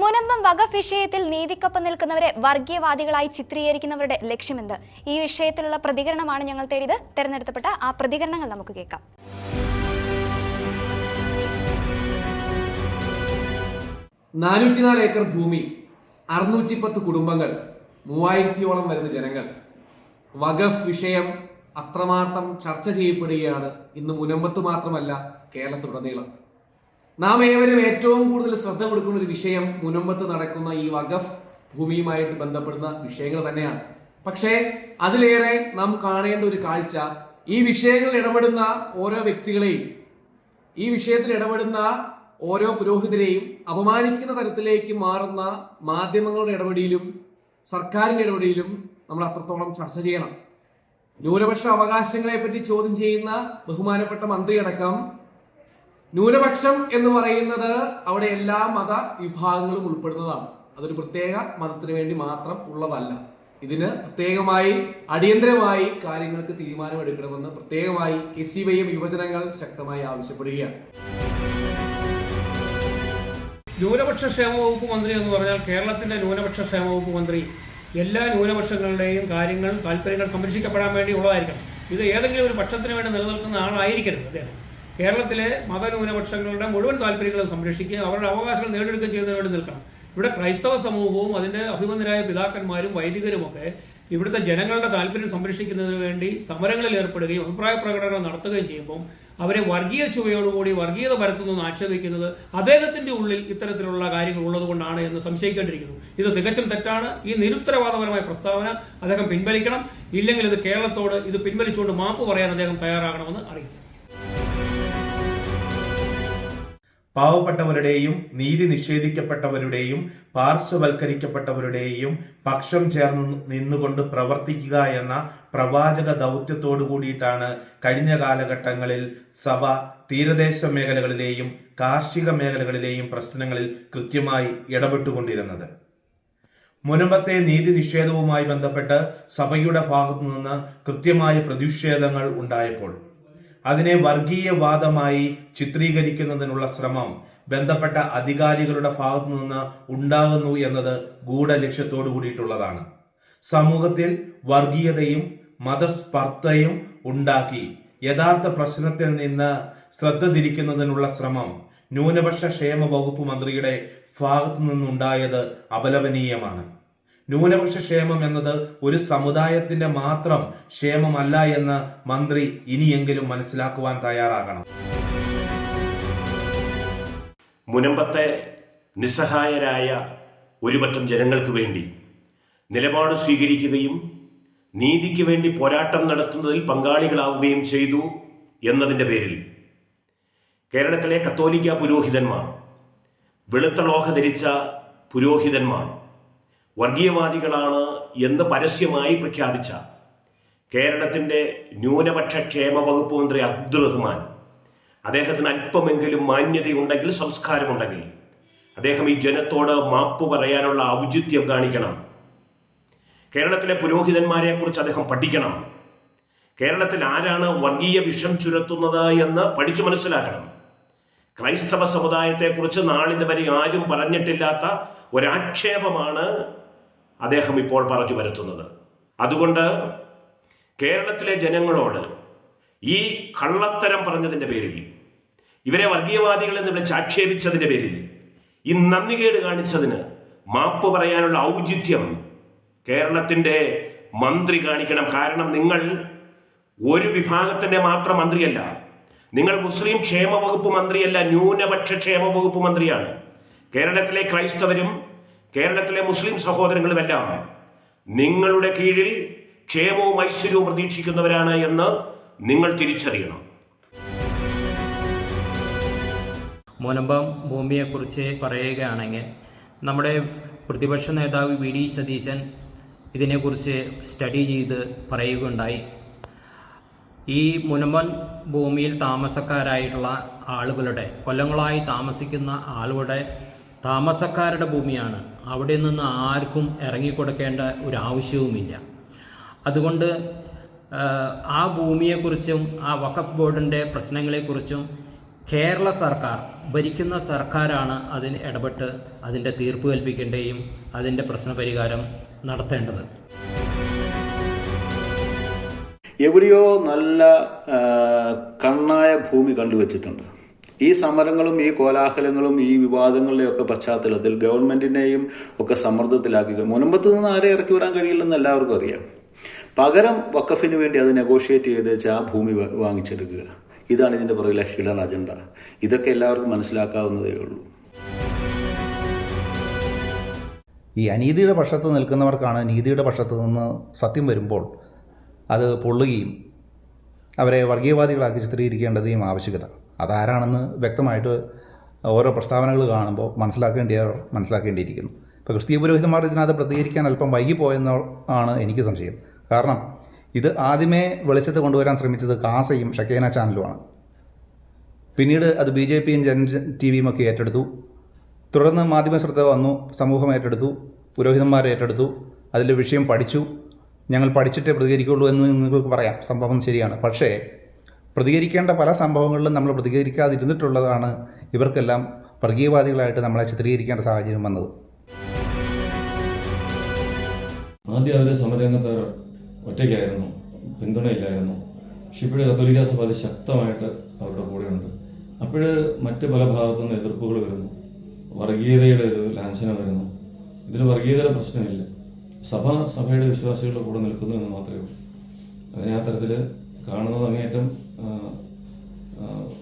മുനമ്പം വഖഫ് വിഷയത്തിൽ നീതിക്കൊപ്പം നിൽക്കുന്നവരെ വർഗീയവാദികളായി ചിത്രീകരിക്കുന്നവരുടെ ലക്ഷ്യമെന്ത്? ഈ വിഷയത്തിലുള്ള പ്രതികരണമാണ് ഞങ്ങൾ തേടിയത്. തെരഞ്ഞെടുക്കപ്പെട്ട ആ പ്രതികരണങ്ങൾ നമുക്ക് കേൾക്കാം. 404 ഏക്കർ ഭൂമി, 610 കുടുംബങ്ങൾ, 3000-ഓളം വരുന്ന ജനങ്ങൾ. വഖഫ് വിഷയം അത്രമാത്രം ചർച്ച ചെയ്യപ്പെടുകയാണ് ഇന്ന് മുനമ്പത്ത് മാത്രമല്ല കേരളത്തിലുടനീളം. നാം ഏവരും ഏറ്റവും കൂടുതൽ ശ്രദ്ധ കൊടുക്കുന്ന ഒരു വിഷയം മുനമ്പത്ത് നടക്കുന്ന ഈ വഖഫ് ഭൂമിയുമായിട്ട് ബന്ധപ്പെടുന്ന വിഷയങ്ങൾ തന്നെയാണ്. പക്ഷേ അതിലേറെ നാം കാണേണ്ട ഒരു കാഴ്ച, ഈ വിഷയങ്ങളിൽ ഇടപെടുന്ന ഓരോ വ്യക്തികളെയും, ഈ വിഷയത്തിൽ ഇടപെടുന്ന ഓരോ പുരോഹിതരെയും അപമാനിക്കുന്ന തരത്തിലേക്ക് മാറുന്ന മാധ്യമങ്ങളുടെ ഇടപെടലിലും സർക്കാരിന്റെ ഇടപെടലിലും നമ്മൾ അത്രത്തോളം ചർച്ച ചെയ്യണം. ന്യൂനപക്ഷ അവകാശങ്ങളെ പറ്റി ചോദ്യം ചെയ്യുന്ന ബഹുമാനപ്പെട്ട മന്ത്രിയടക്കം ന്യൂനപക്ഷം എന്ന് പറയുന്നത് അവിടെ എല്ലാ മത വിഭാഗങ്ങളും ഉൾപ്പെടുന്നതാണ്. അതൊരു പ്രത്യേക മതത്തിന് വേണ്ടി മാത്രം ഉള്ളതല്ല. ഇതിന് പ്രത്യേകമായി അടിയന്തരമായി കാര്യങ്ങൾക്ക് തീരുമാനമെടുക്കണമെന്ന് പ്രത്യേകമായി KCYM യുവജനങ്ങൾ ശക്തമായി ആവശ്യപ്പെടുകയാണ്. ന്യൂനപക്ഷ ക്ഷേമ വകുപ്പ് മന്ത്രി എന്ന് പറഞ്ഞാൽ കേരളത്തിന്റെ ന്യൂനപക്ഷ ക്ഷേമ വകുപ്പ് മന്ത്രി എല്ലാ ന്യൂനപക്ഷങ്ങളുടെയും കാര്യങ്ങൾ, താല്പര്യങ്ങൾ സംരക്ഷിക്കപ്പെടാൻ വേണ്ടി ഉള്ളതായിരിക്കണം. ഇത് ഏതെങ്കിലും ഒരു പക്ഷത്തിന് വേണ്ടി നിലനിൽക്കുന്ന ആളായിരിക്കരുത് അദ്ദേഹം. കേരളത്തിലെ മതന്യൂനപക്ഷങ്ങളുടെ മുഴുവൻ താല്പര്യങ്ങളും സംരക്ഷിക്കുകയും അവരുടെ അവകാശങ്ങൾ നേടിയെടുക്കുകയും ചെയ്യുന്നതിന് വേണ്ടി നിൽക്കണം. ഇവിടെ ക്രൈസ്തവ സമൂഹവും അതിന്റെ അഭിമന്യരായ പിതാക്കന്മാരും വൈദികരുമൊക്കെ ഇവിടുത്തെ ജനങ്ങളുടെ താല്പര്യം സംരക്ഷിക്കുന്നതിന് വേണ്ടി സമരങ്ങളിൽ ഏർപ്പെടുകയും അഭിപ്രായ പ്രകടനങ്ങൾ നടത്തുകയും ചെയ്യുമ്പോൾ അവരെ വർഗീയ ചുവയോടുകൂടി വർഗീയത പരത്തുന്നു ആക്ഷേപിക്കുന്നത് അദ്ദേഹത്തിന്റെ ഉള്ളിൽ ഇത്തരത്തിലുള്ള കാര്യങ്ങൾ ഉള്ളത് കൊണ്ടാണ് എന്ന് സംശയിക്കേണ്ടിയിരിക്കുന്നു. ഇത് തികച്ചും തെറ്റാണ്. ഈ നിരുത്തരവാദപരമായ പ്രസ്താവന അദ്ദേഹം പിൻവലിക്കണം. ഇല്ലെങ്കിൽ ഇത് കേരളത്തോട് ഇത് പിൻവലിച്ചുകൊണ്ട് മാപ്പ് പറയാൻ അദ്ദേഹം തയ്യാറാകണമെന്ന് അറിയിക്കും. പാവപ്പെട്ടവരുടെയും നീതി നിഷേധിക്കപ്പെട്ടവരുടെയും പാർശ്വവൽക്കരിക്കപ്പെട്ടവരുടെയും പക്ഷം ചേർന്ന് നിന്നുകൊണ്ട് പ്രവർത്തിക്കുക എന്ന പ്രവാചക ദൗത്യത്തോടു കൂടിയിട്ടാണ് കഴിഞ്ഞ കാലഘട്ടങ്ങളിൽ സഭ തീരദേശ മേഖലകളിലെയും കാർഷിക മേഖലകളിലെയും പ്രശ്നങ്ങളിൽ കൃത്യമായി ഇടപെട്ടുകൊണ്ടിരുന്നത്. മുനമ്പത്തെ നീതി നിഷേധവുമായി ബന്ധപ്പെട്ട് സഭയുടെ ഭാഗത്തു നിന്ന് കൃത്യമായ പ്രതിഷേധങ്ങൾ ഉണ്ടായപ്പോൾ അതിനെ വർഗീയവാദമായി ചിത്രീകരിക്കുന്നതിനുള്ള ശ്രമം ബന്ധപ്പെട്ട അധികാരികളുടെ ഭാഗത്തു നിന്ന് ഉണ്ടാകുന്നു എന്നത് ഗൂഢലക്ഷ്യത്തോടു കൂടിയിട്ടുള്ളതാണ്. സമൂഹത്തിൽ വർഗീയതയും മതസ്പർദ്ധയും ഉണ്ടാക്കി യഥാർത്ഥ പ്രശ്നത്തിൽ നിന്ന് ശ്രദ്ധ തിരിക്കുന്നതിനുള്ള ശ്രമം ന്യൂനപക്ഷ ക്ഷേമ വകുപ്പ് മന്ത്രിയുടെ ഭാഗത്തു നിന്നുണ്ടായത് അപലപനീയമാണ്. ന്യൂനപക്ഷ ക്ഷേമം എന്നത് ഒരു സമുദായത്തിന്റെ മാത്രം ക്ഷേമമല്ല എന്ന് മന്ത്രി ഇനിയെങ്കിലും മനസ്സിലാക്കുവാൻ തയ്യാറാകണം. മുനമ്പത്തെ നിസ്സഹായരായ ഒരുപറ്റം ജനങ്ങൾക്ക് വേണ്ടി നിലപാട് സ്വീകരിക്കുകയും നീതിക്ക് വേണ്ടി പോരാട്ടം നടത്തുന്നതിൽ പങ്കാളികളാവുകയും ചെയ്തു എന്നതിൻ്റെ പേരിൽ കേരളത്തിലെ കത്തോലിക്ക പുരോഹിതന്മാർ, വെളുത്ത ലോഹ ധരിച്ച പുരോഹിതന്മാർ വർഗീയവാദികളാണ് എന്ന് പരസ്യമായി പ്രഖ്യാപിച്ച കേരളത്തിൻ്റെ ന്യൂനപക്ഷ ക്ഷേമ വകുപ്പ് മന്ത്രി അബ്ദുൾ റഹ്മാൻ, അദ്ദേഹത്തിന് അല്പമെങ്കിലും മാന്യതയുണ്ടെങ്കിൽ, സംസ്കാരമുണ്ടെങ്കിൽ അദ്ദേഹം ഈ ജനത്തോട് മാപ്പ് പറയാനുള്ള ഔചിത്യം കാണിക്കണം. കേരളത്തിലെ പുരോഹിതന്മാരെ കുറിച്ച് അദ്ദേഹം പഠിക്കണം. കേരളത്തിൽ ആരാണ് വർഗീയ വിഷം ചുരത്തുന്നത് എന്ന് പഠിച്ചു മനസ്സിലാക്കണം. ക്രൈസ്തവ സമുദായത്തെക്കുറിച്ച് നാളിതുവരെ ആരും പറഞ്ഞിട്ടില്ലാത്ത ഒരാക്ഷേപമാണ് അദ്ദേഹം ഇപ്പോൾ പറഞ്ഞു വരുത്തുന്നത്. അതുകൊണ്ട് കേരളത്തിലെ ജനങ്ങളോട് ഈ കള്ളത്തരം പറഞ്ഞതിൻ്റെ പേരിൽ, ഇവരെ വർഗീയവാദികൾ എന്ന് വിളിച്ച് ആക്ഷേപിച്ചതിൻ്റെ പേരിൽ, ഈ നന്ദികേട് കാണിച്ചതിന് മാപ്പ് പറയാനുള്ള ഔചിത്യം കേരളത്തിൻ്റെ മന്ത്രി കാണിക്കണം. കാരണം നിങ്ങൾ ഒരു വിഭാഗത്തിൻ്റെ മാത്രം മന്ത്രിയല്ല, നിങ്ങൾ മുസ്ലിം ക്ഷേമ വകുപ്പ് മന്ത്രിയല്ല, ന്യൂനപക്ഷ ക്ഷേമ വകുപ്പ് മന്ത്രിയാണ്. കേരളത്തിലെ ക്രൈസ്തവരും കേരളത്തിലെ മുസ്ലിം സഹോദരങ്ങളുമെല്ലാം നിങ്ങളുടെ കീഴിൽ ക്ഷേമവും ഐശ്വര്യവും പ്രതീക്ഷിക്കുന്നവരാണ് എന്ന് നിങ്ങൾ തിരിച്ചറിയണം. മുനമ്പം ഭൂമിയെക്കുറിച്ച് പറയുകയാണെങ്കിൽ നമ്മുടെ പ്രതിപക്ഷ നേതാവ് VD സതീശൻ ഇതിനെക്കുറിച്ച് സ്റ്റഡി ചെയ്ത് പറയുകയുണ്ടായി. ഈ മുനമ്പൻ ഭൂമിയിൽ താമസക്കാരായിട്ടുള്ള ആളുകളുടെ, കൊല്ലങ്ങളായി താമസിക്കുന്ന ആളുകളുടെ താമസക്കാരുടെ ഭൂമിയാണ്. അവിടെ നിന്ന് ആർക്കും ഇറങ്ങിക്കൊടുക്കേണ്ട ഒരു ആവശ്യവുമില്ല. അതുകൊണ്ട് ആ ഭൂമിയെക്കുറിച്ചും ആ വഖഫ് ബോർഡിൻ്റെ പ്രശ്നങ്ങളെക്കുറിച്ചും കേരള സർക്കാർ, ഭരിക്കുന്ന സർക്കാരാണ് അതിന് ഇടപെട്ട് അതിൻ്റെ തീർപ്പ് കൽപ്പിക്കേണ്ടതും അതിൻ്റെ പ്രശ്നപരിഹാരം നടത്തേണ്ടത്. എവിടെയോ നല്ല കണ്ണായ ഭൂമി കണ്ടുവച്ചിട്ടുണ്ട്. ഈ സമരങ്ങളും ഈ കോലാഹലങ്ങളും ഈ വിവാദങ്ങളുടെയൊക്കെ പശ്ചാത്തലത്തിൽ ഗവൺമെന്റിനെയും ഒക്കെ സമ്മർദ്ദത്തിലാക്കി മുനമ്പത്ത് നിന്ന് ആരെ ഇറക്കി വിടാൻ കഴിയില്ലെന്ന് എല്ലാവർക്കും അറിയാം. പകരം വഖഫിന് വേണ്ടി അത് നെഗോഷിയേറ്റ് ചെയ്ത് വെച്ച് ആ ഭൂമി വാങ്ങിച്ചെടുക്കുക. ഇതാണ് ഇതിന്റെ പുറകിലെ ഹിഡൻ അജണ്ട. ഇതൊക്കെ എല്ലാവർക്കും മനസ്സിലാക്കാവുന്നതേ ഉള്ളൂ. ഈ അനീതിയുടെ പക്ഷത്ത് നിൽക്കുന്നവർക്കാണ് നീതിയുടെ പക്ഷത്ത് നിന്ന് സത്യം വരുമ്പോൾ അത് പൊള്ളുകയും അവരെ വർഗീയവാദികളാക്കി ചിത്രീകരിക്കേണ്ടതും ആവശ്യകത. അതാരാണെന്ന് വ്യക്തമായിട്ട് ഓരോ പ്രസ്താവനകൾ കാണുമ്പോൾ മനസ്സിലാക്കേണ്ടിയിരിക്കുന്നു. ഇപ്പോൾ ക്രിസ്തീയ പുരോഹിതന്മാർ ഇതിനകത്ത് പ്രതികരിക്കാൻ അല്പം വൈകിപ്പോയെന്നാണ് എനിക്ക് സംശയം. കാരണം ഇത് ആദ്യമേ വെളിച്ചത്ത് കൊണ്ടുവരാൻ ശ്രമിച്ചത് കാസയും ഷക്കേന ചാനലുമാണ്. പിന്നീട് അത് BJPയും ജൻ TV-യും ഒക്കെ ഏറ്റെടുത്തു. തുടർന്ന് മാധ്യമ ശ്രദ്ധ വന്നു, സമൂഹം ഏറ്റെടുത്തു, പുരോഹിതന്മാർ ഏറ്റെടുത്തു, അതിലെ വിഷയം പഠിച്ചു. ഞങ്ങൾ പഠിച്ചിട്ടേ പ്രതികരിക്കുള്ളൂ എന്ന് നിങ്ങൾക്ക് പറയാം, സംഭവം ശരിയാണ്. പക്ഷേ പ്രതികരിക്കേണ്ട പല സംഭവങ്ങളിലും നമ്മൾ പ്രതികരിക്കാതിരുന്നിട്ടുള്ളതാണ് ഇവർക്കെല്ലാം വർഗീയവാദികളായിട്ട് നമ്മളെ ചിത്രീകരിക്കേണ്ട സാഹചര്യം വന്നത്. ആദ്യം അവർ സമരരംഗത്ത് ഒറ്റയ്ക്കായിരുന്നു, പിന്തുണയില്ലായിരുന്നു. പക്ഷെ ഇപ്പോഴും കത്തോലിക്ക സഭ ശക്തമായിട്ട് അവരുടെ കൂടെയുണ്ട്. അപ്പോൾ മറ്റ് പല ഭാഗത്തുനിന്ന് എതിർപ്പുകൾ വരുന്നു, വർഗീയതയുടെ ഒരു ലാഞ്ചന വരുന്നു. ഇതിൽ വർഗീയതയുടെ പ്രശ്നമില്ല. സഭയുടെ വിശ്വാസികളുടെ കൂടെ നിൽക്കുന്നു എന്ന് മാത്രമേ ഉള്ളൂ. അതിനെ ആ തരത്തിൽ കാണുന്നത് അങ്ങേയറ്റം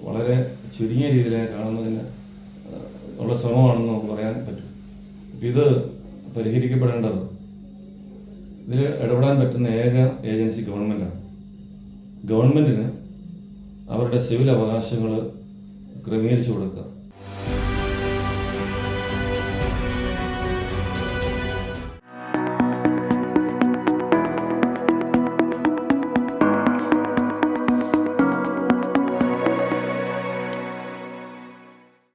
വളരെ ചുരുങ്ങിയ രീതിയിൽ കാണുന്നതിന് ഉള്ള ശ്രമമാണെന്ന് നമുക്ക് പറയാൻ പറ്റും. ഇത് പരിഹരിക്കപ്പെടേണ്ടത്, ഇതിൽ ഇടപെടാൻ പറ്റുന്ന ഏക ഏജൻസി ഗവൺമെൻറ്റാണ്. ഗവൺമെൻറ്റിന് അവരുടെ സിവിൽ അവകാശങ്ങൾ ക്രമീകരിച്ചു കൊടുക്കുക.